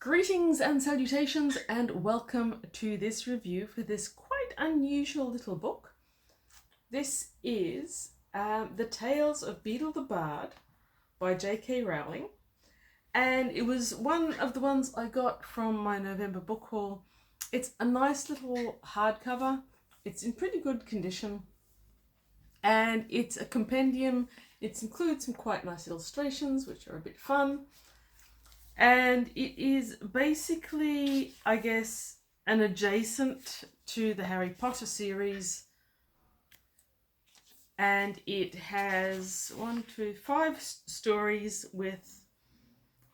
Greetings and salutations, and welcome to this review for this quite unusual little book. This is The Tales of Beedle the Bard by J.K. Rowling, and it was one of the ones I got from my November book haul. It's a nice little hardcover. It's in pretty good condition, and it's a compendium. It includes some quite nice illustrations, which are a bit fun. And it is basically, I guess, an adjacent to the Harry Potter series. And it has 5 stories with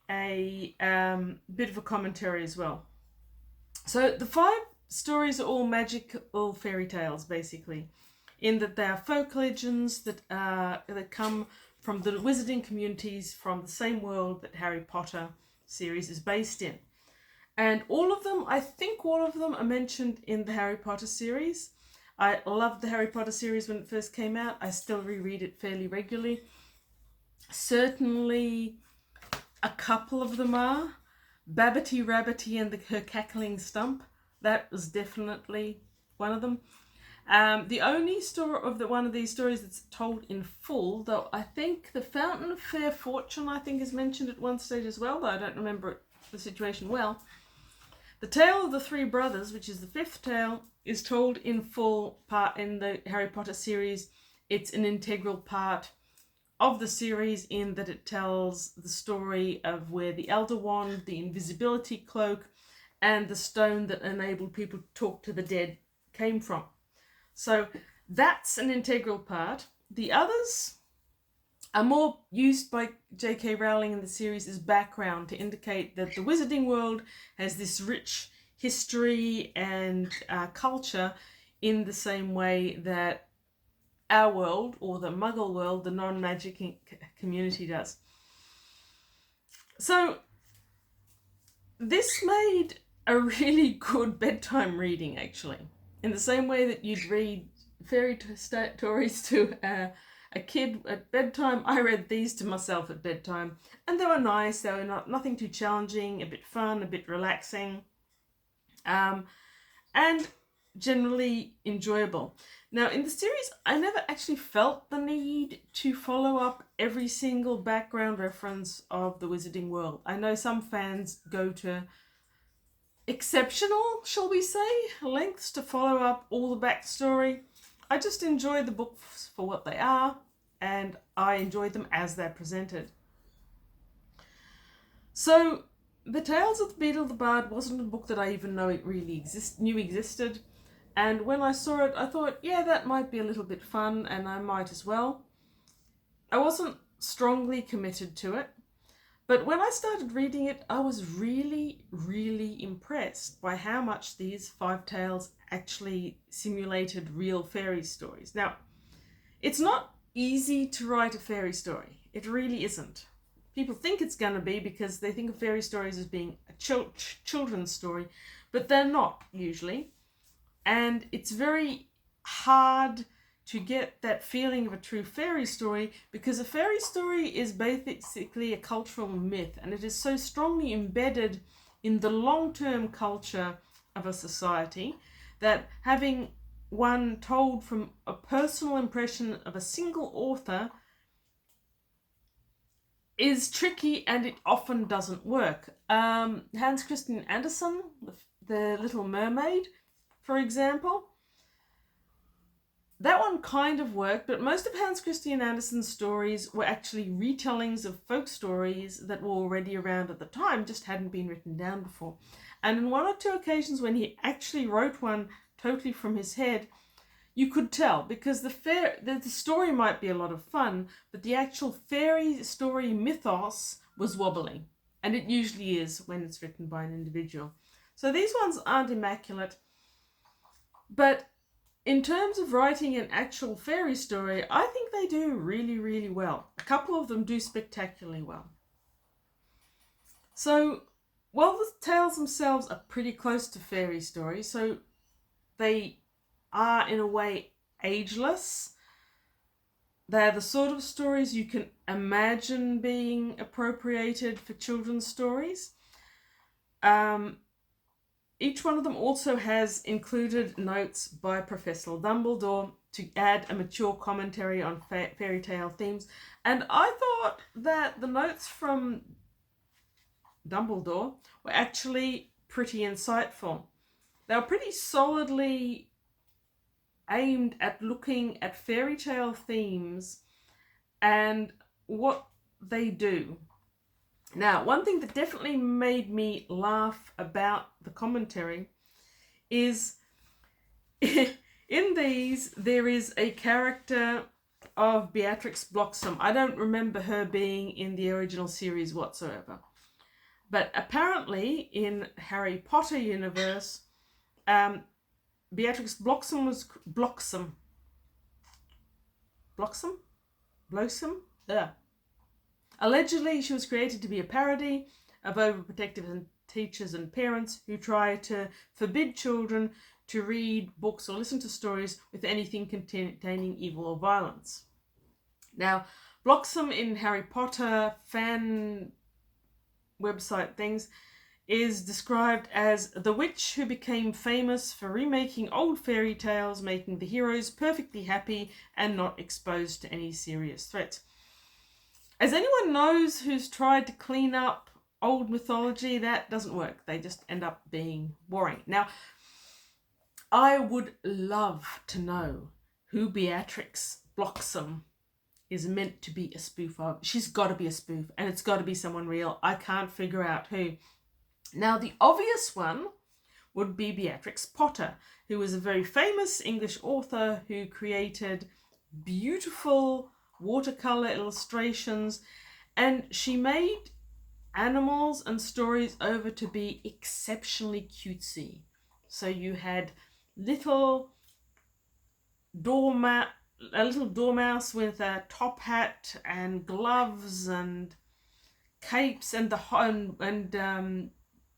a bit of a commentary as well. So the 5 stories are all magical fairy tales, basically, in that they are folk legends that come from the wizarding communities from the same world that Harry Potter series is based in. And I think all of them are mentioned in the Harry Potter series. I loved the Harry Potter series when it first came out. I still reread it fairly regularly. Certainly a couple of them are. Babbity Rabbity and her Cackling Stump. That was definitely one of them. The only story of one of these stories that's told in full, though I think the Fountain of Fair Fortune, is mentioned at one stage as well, though I don't remember the situation well. The Tale of the Three Brothers, which is the 5th tale, is told in full part in the Harry Potter series. It's an integral part of the series in that it tells the story of where the Elder Wand, the invisibility cloak, and the stone that enabled people to talk to the dead came from. So that's an integral part. The others are more used by J.K. Rowling in the series as background to indicate that the wizarding world has this rich history and culture in the same way that our world, or the Muggle world, the non-magic community does. So this made a really good bedtime reading, actually. In the same way that you'd read fairy stories to a kid at bedtime, I read these to myself at bedtime. And they were nice. They were nothing too challenging, a bit fun, a bit relaxing, and generally enjoyable. Now, in the series, I never actually felt the need to follow up every single background reference of the Wizarding World. I know some fans go to exceptional, shall we say, lengths to follow up all the backstory. I just enjoy the books for what they are, and I enjoyed them as they're presented. So, The Tales of Beedle the Bard wasn't a book that I even know it really knew existed, and when I saw it, I thought, yeah, that might be a little bit fun, and I might as well. I wasn't strongly committed to it. But when I started reading it, I was really, really impressed by how much these 5 tales actually simulated real fairy stories. Now, it's not easy to write a fairy story. It really isn't. People think it's going to be because they think of fairy stories as being a children's story, but they're not usually. And it's very hard to get that feeling of a true fairy story, because a fairy story is basically a cultural myth, and it is so strongly embedded in the long-term culture of a society that having one told from a personal impression of a single author is tricky, and it often doesn't work. Hans Christian Andersen, The Little Mermaid, for example, that one kind of worked, but most of Hans Christian Andersen's stories were actually retellings of folk stories that were already around at the time, just hadn't been written down before. And on 1 or 2 occasions when he actually wrote one totally from his head, you could tell, because the story might be a lot of fun, but the actual fairy story mythos was wobbly. And it usually is when it's written by an individual. So these ones aren't immaculate, but in terms of writing an actual fairy story, I think they do really, really well. A couple of them do spectacularly well. So, while the tales themselves are pretty close to fairy stories, so they are in a way ageless. They're the sort of stories you can imagine being appropriated for children's stories. Each one of them also has included notes by Professor Dumbledore to add a mature commentary on fairy tale themes. And I thought that the notes from Dumbledore were actually pretty insightful. They were pretty solidly aimed at looking at fairy tale themes and what they do. Now, one thing that definitely made me laugh about the commentary is in these there is a character of Beatrix Bloxham. I don't remember her being in the original series whatsoever. But apparently in Harry Potter universe, Beatrix Bloxham was Bloxham. Yeah. Allegedly, she was created to be a parody of overprotective teachers and parents who try to forbid children to read books or listen to stories with anything containing evil or violence. Now, Bloxham in Harry Potter fan website things is described as the witch who became famous for remaking old fairy tales, making the heroes perfectly happy and not exposed to any serious threats. As anyone knows who's tried to clean up old mythology, that doesn't work. They just end up being boring. Now, I would love to know who Beatrix Bloxham is meant to be a spoof of. She's got to be a spoof, and it's got to be someone real. I can't figure out who. Now, the obvious one would be Beatrix Potter, who was a very famous English author who created beautiful watercolor illustrations, and she made animals and stories over to be exceptionally cutesy. So you had a little dormouse with a top hat and gloves and capes, and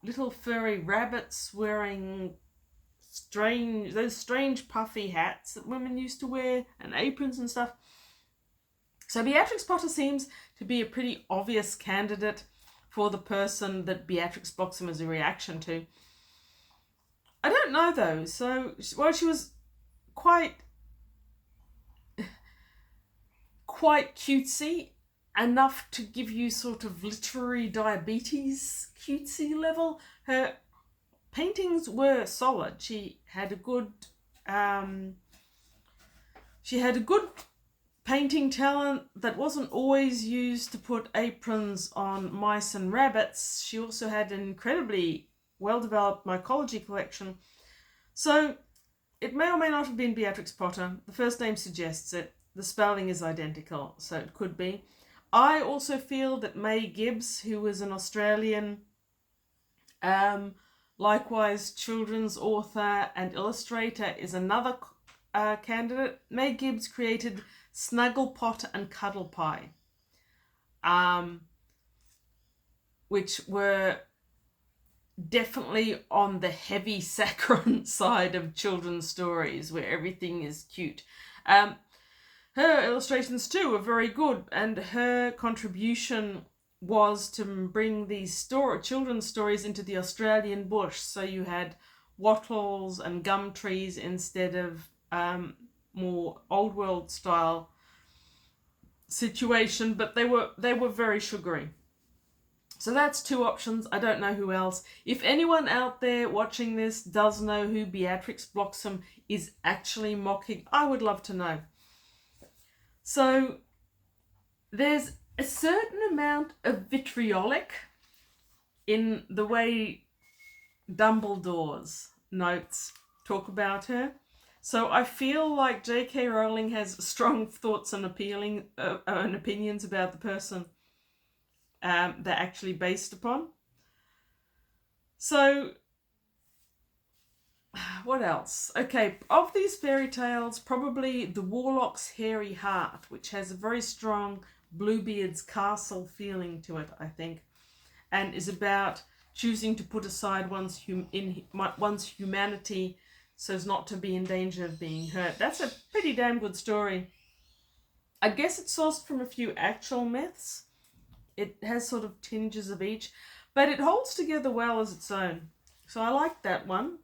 little furry rabbits wearing those strange puffy hats that women used to wear, and aprons and stuff. So Beatrix Potter seems to be a pretty obvious candidate for the person that Beatrix Bloxham is a reaction to. I don't know though. So, well, she was quite cutesy, enough to give you sort of literary diabetes cutesy level. Her paintings were solid. She had a good painting talent that wasn't always used to put aprons on mice and rabbits. She also had an incredibly well-developed mycology collection. So it may or may not have been Beatrix Potter. The first name suggests it. The spelling is identical, so it could be. I also feel that May Gibbs, who was an Australian, likewise children's author and illustrator, is another candidate. May Gibbs created Snugglepot and Cuddle Pie, which were definitely on the heavy saccharine side of children's stories where everything is cute. Her illustrations too were very good, and her contribution was to bring these children's stories into the Australian bush. So you had wattles and gum trees instead of more old world style situation, but they were very sugary. So that's two options. I don't know who else. If anyone out there watching this does know who Beatrix Bloxham is actually mocking, I would love to know. So there's a certain amount of vitriolic in the way Dumbledore's notes talk about her. So I feel like J.K. Rowling has strong thoughts and opinions about the person they're actually based upon. So what else? Okay, of these fairy tales, probably The Warlock's Hairy Heart, which has a very strong Bluebeard's Castle feeling to it, I think, and is about choosing to put aside one's humanity so as not to be in danger of being hurt. That's a pretty damn good story. I guess it's sourced from a few actual myths. It has sort of tinges of each, but it holds together well as its own. So I like that one.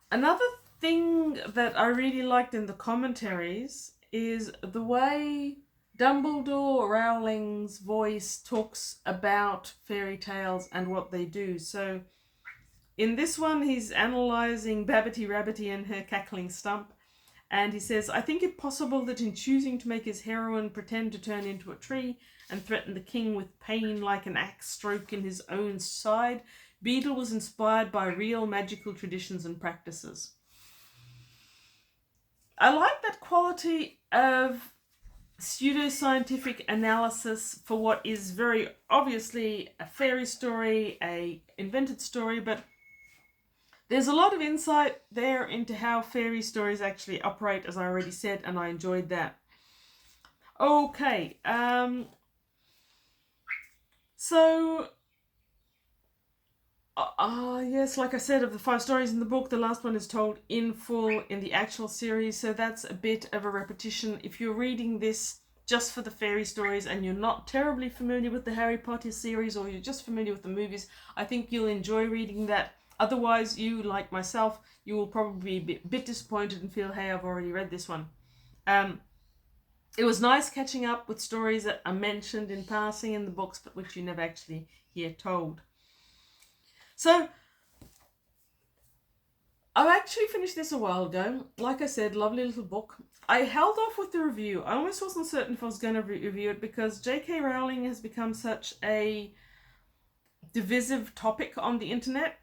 Another thing that I really liked in the commentaries is the way Dumbledore, Rowling's voice, talks about fairy tales and what they do. So in this one, he's analysing Babbity Rabbity and her cackling stump. And he says, I think it possible that in choosing to make his heroine pretend to turn into a tree and threaten the king with pain like an axe stroke in his own side, Beedle was inspired by real magical traditions and practices. I like that quality of pseudoscientific analysis for what is very obviously a fairy story, a invented story, but there's a lot of insight there into how fairy stories actually operate, as I already said, and I enjoyed that. Okay, so yes, like I said, of the 5 stories in the book, the last one is told in full in the actual series, so that's a bit of a repetition. If you're reading this just for the fairy stories and you're not terribly familiar with the Harry Potter series, or you're just familiar with the movies, I think you'll enjoy reading that. Otherwise, you, like myself, you will probably be a bit disappointed and feel, hey, I've already read this one. It was nice catching up with stories that are mentioned in passing in the books, but which you never actually hear told. So, I've actually finished this a while ago. Like I said, lovely little book. I held off with the review. I almost wasn't certain if I was going to review it because J.K. Rowling has become such a divisive topic on the internet.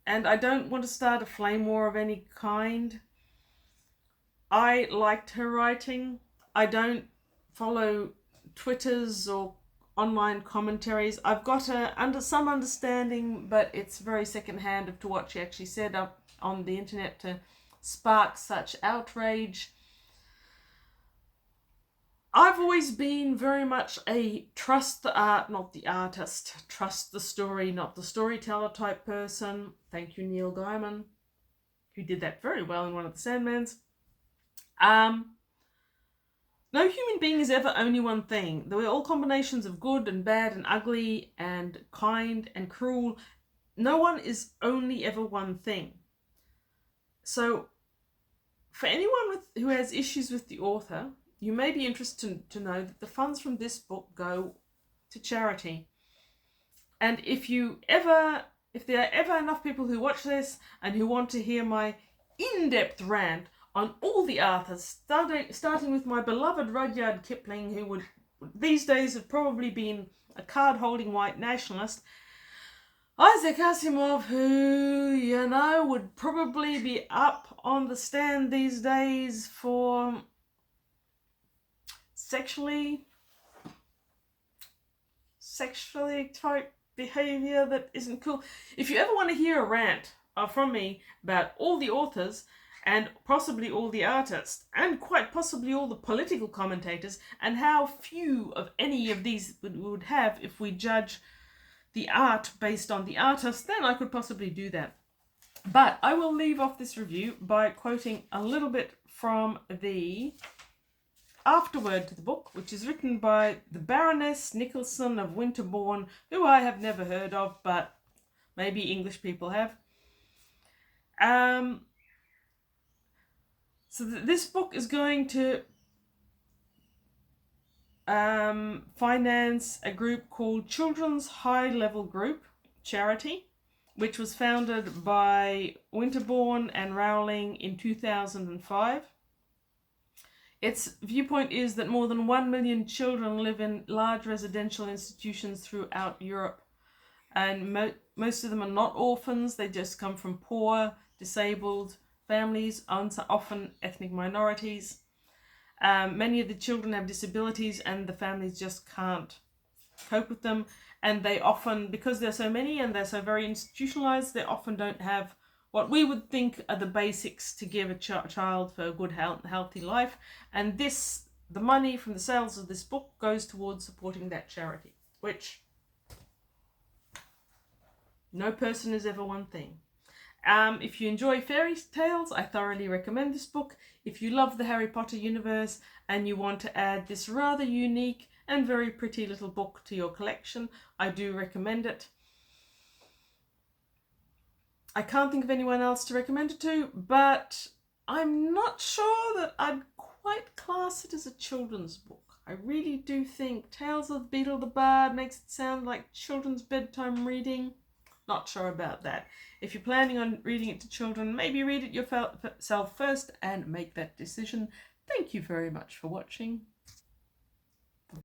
And I don't want to start a flame war of any kind. I liked her writing. I don't follow Twitters or online commentaries. I've got some understanding, but it's very secondhand of to what she actually said up on the internet to spark such outrage. I've always been very much a trust the art, not the artist. Trust the story, not the storyteller type person. Thank you, Neil Gaiman, who did that very well in one of the Sandmans. No human being is ever only one thing. They're all combinations of good and bad and ugly and kind and cruel. No one is only ever one thing. So, for anyone who has issues with the author, you may be interested to know that the funds from this book go to charity. And if there are ever enough people who watch this and who want to hear my in-depth rant on all the authors, starting with my beloved Rudyard Kipling, who would these days have probably been a card-holding white nationalist, Isaac Asimov, who, would probably be up on the stand these days for sexually type behavior that isn't cool. If you ever want to hear a rant from me about all the authors and possibly all the artists and quite possibly all the political commentators and how few of any of these would have if we judge the art based on the artist, then I could possibly do that. But I will leave off this review by quoting a little bit from the afterword to the book, which is written by the Baroness Nicholson of Winterbourne, who I have never heard of, but maybe English people have. So this book is going to finance a group called Children's High Level Group Charity, which was founded by Winterbourne and Rowling in 2005. Its viewpoint is that more than 1 million children live in large residential institutions throughout Europe, and most of them are not orphans. They just come from poor, disabled families, often ethnic minorities. Many of the children have disabilities and the families just can't cope with them, and they often, because there's so many and they're so very institutionalized, they often don't have what we would think are the basics to give a child for a good healthy life. And the money from the sales of this book goes towards supporting that charity, which no person is ever one thing. If you enjoy fairy tales, I thoroughly recommend this book. If you love the Harry Potter universe and you want to add this rather unique and very pretty little book to your collection, I do recommend it. I can't think of anyone else to recommend it to, but I'm not sure that I'd quite class it as a children's book. I really do think Tales of Beedle the Bard makes it sound like children's bedtime reading. Not sure about that. If you're planning on reading it to children, maybe read it yourself first and make that decision. Thank you very much for watching.